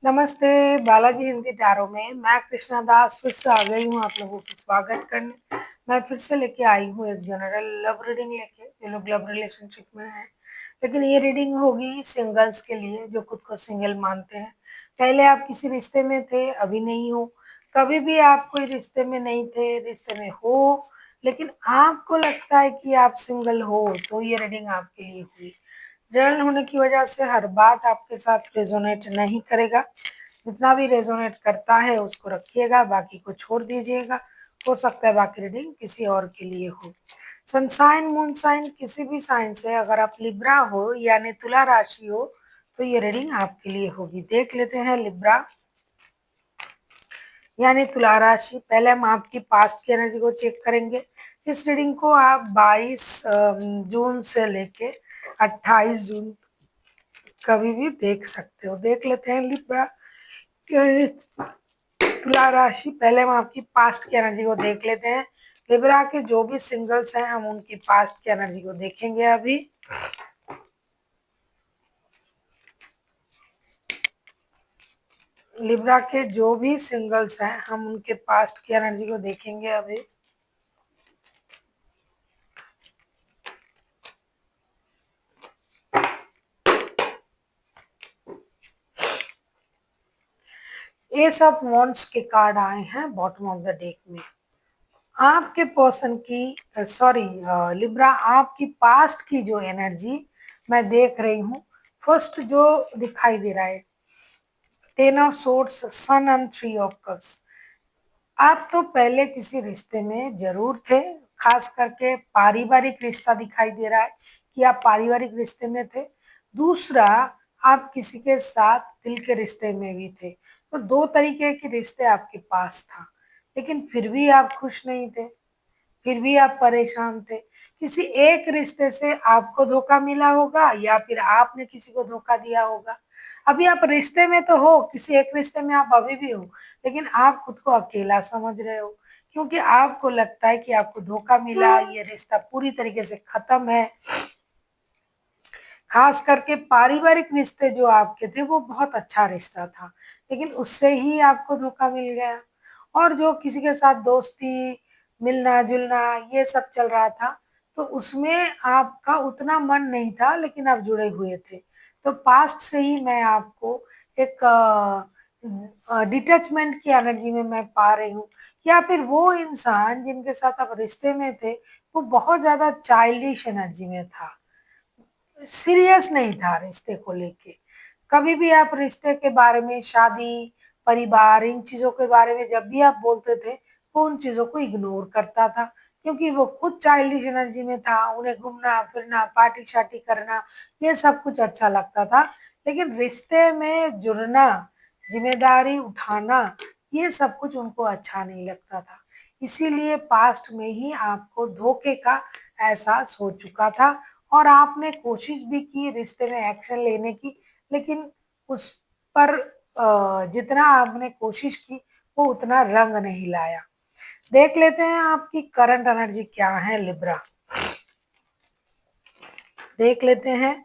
नमस्ते, बालाजी हिंदी टैरो में मैं कृष्णा दास फिर से आ गई हूँ आप लोगों की स्वागत करने। मैं फिर से लेके आई हूँ एक जनरल लव रीडिंग लेके, जो लोग लव रिलेशनशिप में हैं। लेकिन ये रीडिंग होगी सिंगल्स के लिए जो खुद को सिंगल मानते हैं। पहले आप किसी रिश्ते में थे, अभी नहीं हो। कभी भी आप कोई रिश्ते में नहीं थे, रिश्ते में हो, लेकिन आपको लगता है कि आप सिंगल हो, तो ये रीडिंग आपके लिए हुई। जनरल होने की वजह से हर बात आपके साथ रेजोनेट नहीं करेगा। जितना भी रेजोनेट करता है उसको रखिएगा, बाकी को छोड़ दीजिएगा। हो सकता है बाकी रीडिंग किसी और के लिए हो। सनसाइन मून साइन किसी भी साइन से अगर आप लिब्रा हो यानी तुला राशि हो, तो ये रीडिंग आपके लिए होगी। देख लेते हैं लिब्रा यानी तुला राशि। पहले हम आपकी पास्ट की एनर्जी को चेक करेंगे। इस रीडिंग को आप 22 जून से लेके 28 जून कभी भी देख सकते हो। देख लेते हैं लिब्रा तुला राशि। पहले हम आपकी पास्ट की एनर्जी को देख लेते हैं। लिब्रा के जो भी सिंगल्स हैं हम उनकी पास्ट की एनर्जी को देखेंगे अभी। लिब्रा के जो भी सिंगल्स हैं हम उनके पास्ट की एनर्जी को देखेंगे अभी। एस ऑफ वॉन्ड्स के कार्ड आए हैं बॉटम ऑफ द डेक में। आपके पर्सन की सॉरी लिब्रा आपकी पास्ट की जो एनर्जी मैं देख रही हूँ, फर्स्ट जो दिखाई दे रहा है ten of swords, sun and three of cups. आप तो पहले किसी रिश्ते में जरूर थे, खास करके पारिवारिक रिश्ता दिखाई दे रहा है कि आप पारिवारिक रिश्ते में थे। दूसरा, आप किसी के साथ दिल के रिश्ते में भी थे। तो दो तरीके के रिश्ते आपके पास था, लेकिन फिर भी आप खुश नहीं थे, फिर भी आप परेशान थे। किसी एक रिश्ते से आपको धोखा मिला होगा या फिर आपने किसी को धोखा दिया होगा। अभी आप रिश्ते में तो हो, किसी एक रिश्ते में आप अभी भी हो, लेकिन आप खुद को अकेला समझ रहे हो, क्योंकि आपको लगता है कि आपको धोखा मिला, ये रिश्ता पूरी तरीके से खत्म है। खास करके पारिवारिक रिश्ते जो आपके थे वो बहुत अच्छा रिश्ता था, लेकिन उससे ही आपको धोखा मिल गया। और जो किसी के साथ दोस्ती, मिलना जुलना ये सब चल रहा था, तो उसमें आपका उतना मन नहीं था, लेकिन आप जुड़े हुए थे। तो पास्ट से ही मैं आपको एक डिटैचमेंट की एनर्जी में मैं पा रही हूँ, या फिर वो इंसान जिनके साथ आप रिश्ते में थे वो बहुत ज्यादा चाइल्डिश एनर्जी में था, सीरियस नहीं था रिश्ते को लेके। कभी भी आप रिश्ते के बारे में, शादी, परिवार, इन चीजों के बारे में जब भी आप बोलते थे, वो उन चीजों को इग्नोर करता था, क्योंकि वो खुद चाइल्डिश एनर्जी में था। उन्हें घूमना फिरना, पार्टी शार्टी करना, ये सब कुछ अच्छा लगता था, लेकिन रिश्ते में जुड़ना, जिम्मेदारी उठाना, ये सब कुछ उनको अच्छा नहीं लगता था। इसीलिए पास्ट में ही आपको धोखे का एहसास हो चुका था, और आपने कोशिश भी की रिश्ते में एक्शन लेने की, लेकिन उस पर जितना आपने कोशिश की वो उतना रंग नहीं लाया। देख लेते हैं आपकी करंट एनर्जी क्या है लिब्रा। देख लेते हैं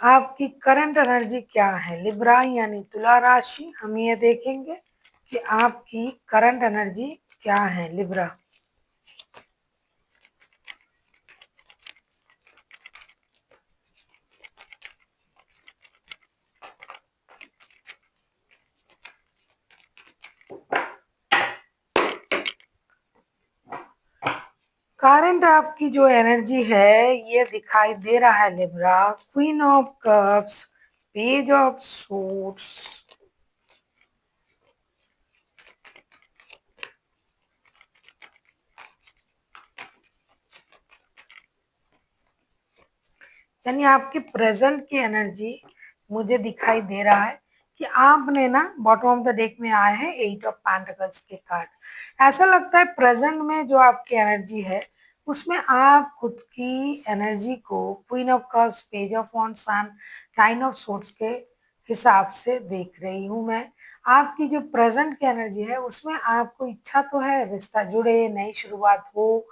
आपकी करंट एनर्जी क्या है लिब्रा यानी तुला राशि। हम ये देखेंगे कि आपकी करंट एनर्जी क्या है लिब्रा। करंट आपकी जो एनर्जी है ये दिखाई दे रहा है Libra, queen of cups, page of suits, यानी आपकी प्रेजेंट की एनर्जी मुझे दिखाई दे रहा है कि आपने ना बॉटम ऑफ द डेक में आए हैं एट ऑफ पेंटिकल्स के कार्ड। ऐसा लगता है प्रेजेंट में जो आपकी एनर्जी है उसमें आप खुद की एनर्जी को queen of cups, page of wands and nine of swords के हिसाब से देख रही हूँ मैं। आपकी जो प्रेजेंट की एनर्जी है उसमें आपको इच्छा तो है रिश्ता जुड़े, नई शुरुआत हो,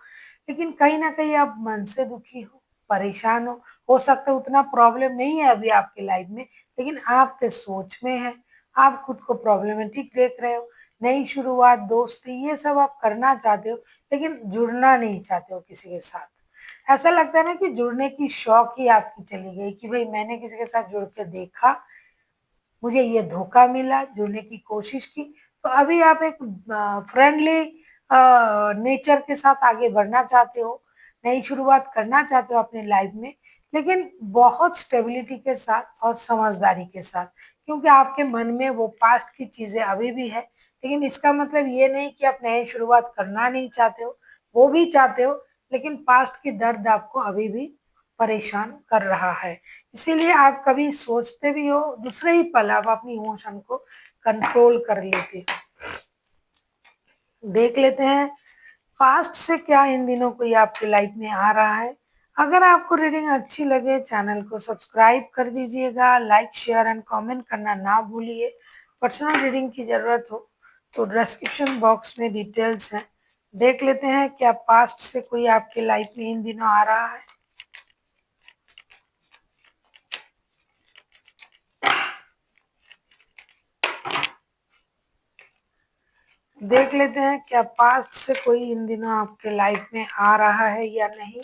लेकिन कहीं ना कहीं आप मन से दुखी हो, परेशान हो सकता है उतना प्रॉब्लम नहीं है अभी आपके लाइफ में, लेकिन आपके सोच में है। आप खुद को प्रॉब्लमेटिक देख रहे हो, नई शुरुआत, दोस्ती ये सब आप करना चाहते हो, लेकिन जुड़ना नहीं चाहते हो किसी के साथ। ऐसा लगता है ना कि जुड़ने की शौक ही आपकी चली गई कि भई मैंने किसी के साथ जुड़ के देखा, मुझे ये धोखा मिला, जुड़ने की कोशिश की, तो अभी आप एक फ्रेंडली नेचर के साथ आगे बढ़ना चाहते हो, नई शुरुआत करना चाहते हो अपनी लाइफ में, लेकिन बहुत स्टेबिलिटी के साथ और समझदारी के साथ, क्योंकि आपके मन में वो पास्ट की चीज़ें अभी भी है, लेकिन इसका मतलब ये नहीं कि आप नई शुरुआत करना नहीं चाहते हो, वो भी चाहते हो, लेकिन पास्ट की दर्द आपको अभी भी परेशान कर रहा है। इसीलिए आप कभी सोचते भी हो, दूसरे ही पल आप अपनी इमोशन को कंट्रोल कर लेते हो। देख लेते हैं पास्ट से क्या इन दिनों कोई आपकी लाइफ में आ रहा है। अगर आपको रीडिंग अच्छी लगे चैनल को सब्सक्राइब कर दीजिएगा, लाइक शेयर एंड कमेंट करना ना भूलिए। पर्सनल रीडिंग की ज़रूरत हो तो डिस्क्रिप्शन बॉक्स में डिटेल्स हैं। देख लेते हैं क्या पास्ट से कोई आपकी लाइफ में इन दिनों आ रहा है। देख लेते हैं क्या पास्ट से कोई इन दिनों आपके लाइफ में आ रहा है या नहीं।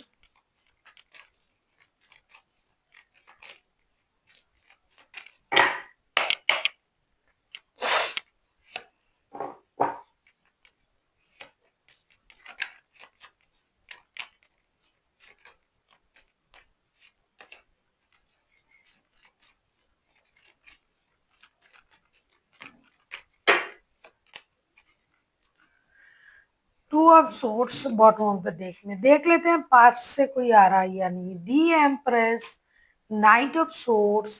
Two of swords bottom of the deck में देख लेते हैं पास्ट से कोई आ रहा है या नहीं। The empress, night of swords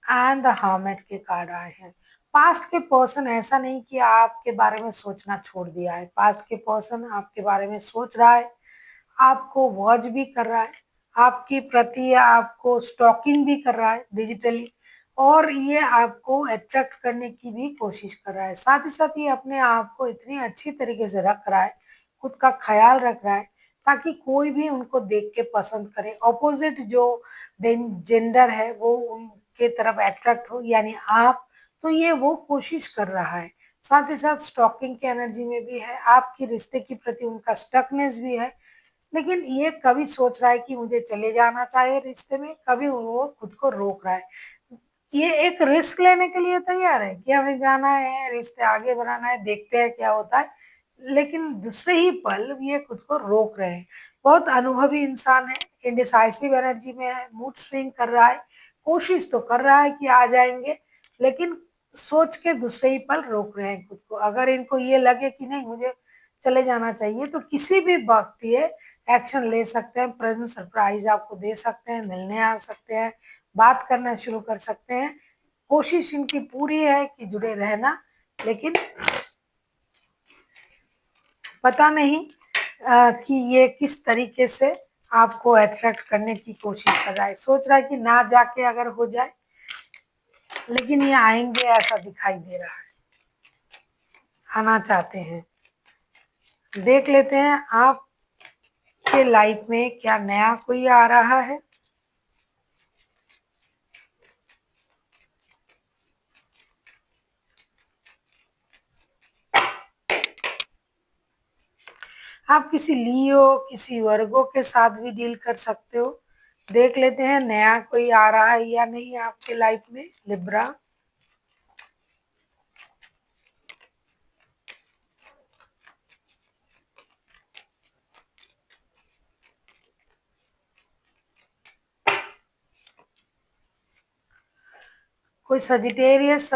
and the hermit के कार्ड आए हैं। पास्ट के पर्सन ऐसा नहीं कि आपके बारे में सोचना छोड़ दिया है, पास्ट के पर्सन आपके बारे में सोच रहा है, आपको वॉच भी कर रहा है, आपकी प्रति आपको स्टॉकिंग भी कर रहा है डिजिटली, और ये आपको अट्रैक्ट करने की भी कोशिश कर रहा है। साथ ही साथ ये अपने आप को इतनी अच्छी तरीके से रख रहा है, खुद का ख्याल रख रहा है, ताकि कोई भी उनको देख के पसंद करे, ऑपोजिट जो जेंडर है वो उनके तरफ अट्रैक्ट हो, यानी आप। तो ये वो कोशिश कर रहा है। साथ ही साथ स्टॉकिंग की एनर्जी में भी है, आपकी रिश्ते के प्रति उनका स्टकनेस भी है, लेकिन ये कभी सोच रहा है कि मुझे चले जाना चाहिए रिश्ते में, कभी वो खुद को रोक रहा है। ये एक रिस्क लेने के लिए तैयार है कि हमें जाना है, रिश्ते आगे बढ़ाना है, देखते हैं क्या होता है, लेकिन दूसरे ही पल ये खुद को रोक रहे हैं। बहुत अनुभवी इंसान है, इंडिसाइसिव एनर्जी में है, मूड स्विंग कर रहा है, कोशिश तो कर रहा है कि आ जाएंगे, लेकिन सोच के दूसरे ही पल रोक रहे हैं खुद को। अगर इनको ये लगे कि नहीं मुझे चले जाना चाहिए, तो किसी भी वक्त ये एक्शन ले सकते हैं, प्रेजेंट सरप्राइज आपको दे सकते हैं, मिलने आ सकते हैं, बात करना शुरू कर सकते हैं। कोशिश इनकी पूरी है कि जुड़े रहना, लेकिन पता नहीं कि ये किस तरीके से आपको अट्रैक्ट करने की कोशिश कर रहा है। सोच रहा है कि ना जाके अगर हो जाए, लेकिन ये आएंगे ऐसा दिखाई दे रहा है, आना चाहते हैं। देख लेते हैं आपके लाइफ में क्या नया कोई आ रहा है। आप किसी लियो, किसी वर्गो के साथ भी डील कर सकते हो। देख लेते हैं नया कोई आ रहा है या नहीं आपके लाइफ में, लिब्रा। कोई सजिटेरियस,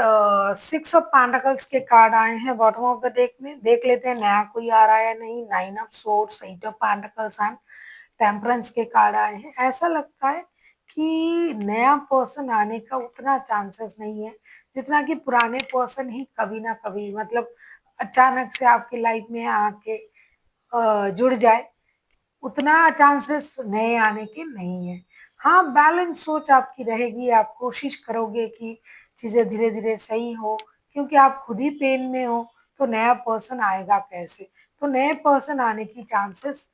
सिक्स ऑफ पेंटिकल्स के कार्ड आए हैं बॉटम ऑफ द डेक में। देख लेते हैं नया कोई आ रहा है या नहीं। Nine of swords, eight of pentacles and temperance के कार्ड आए हैं। ऐसा लगता है कि नया पर्सन आने का उतना चांसेस नहीं है जितना कि पुराने पर्सन ही कभी ना कभी, मतलब अचानक से आपकी लाइफ में आके जुड़ जाए, उतना चांसेस नए आने के नहीं है। हाँ, बैलेंस सोच आपकी रहेगी, आप कोशिश करोगे कि चीज़ें धीरे-धीरे सही हो, क्योंकि आप खुद ही पेन में हो, तो नया पर्सन आएगा कैसे? तो नए पर्सन आने की चांसेस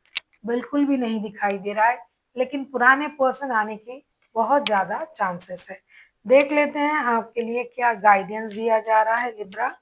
बिल्कुल भी नहीं दिखाई दे रहा है, लेकिन पुराने पर्सन आने की बहुत ज़्यादा चांसेस है। देख लेते हैं आपके लिए क्या गाइडेंस दिया जा रहा है लिब्रा।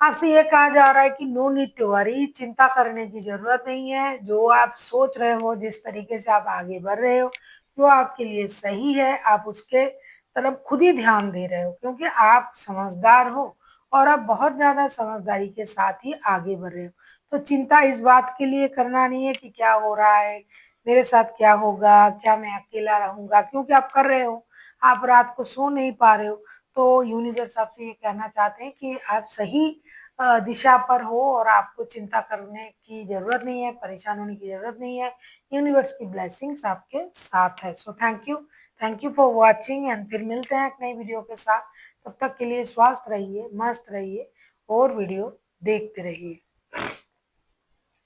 आपसे ये कहा जा रहा है कि नो नीड टू वरी, चिंता करने की जरूरत नहीं है। जो आप सोच रहे हो, जिस तरीके से आप आगे बढ़ रहे हो, जो आपके लिए सही है, आप उसके तरफ खुद ही ध्यान दे रहे हो, क्योंकि आप समझदार हो और आप बहुत ज्यादा समझदारी के साथ ही आगे बढ़ रहे हो। तो चिंता इस बात के लिए करना नहीं है कि क्या हो रहा है, मेरे साथ क्या होगा, क्या मैं अकेला रहूंगा, क्योंकि आप कर रहे हो। आप रात को सो नहीं पा रहे हो, तो यूनिवर्स आपसे ये कहना चाहते हैं कि आप सही दिशा पर हो और आपको चिंता करने की जरूरत नहीं है, परेशान होने की जरूरत नहीं है। यूनिवर्स की ब्लेसिंग्स आपके साथ है। So thank you for watching, and फिर मिलते हैं एक नई वीडियो के साथ। तब तक के लिए स्वस्थ रहिए, मस्त रहिए और वीडियो देखते रहिए।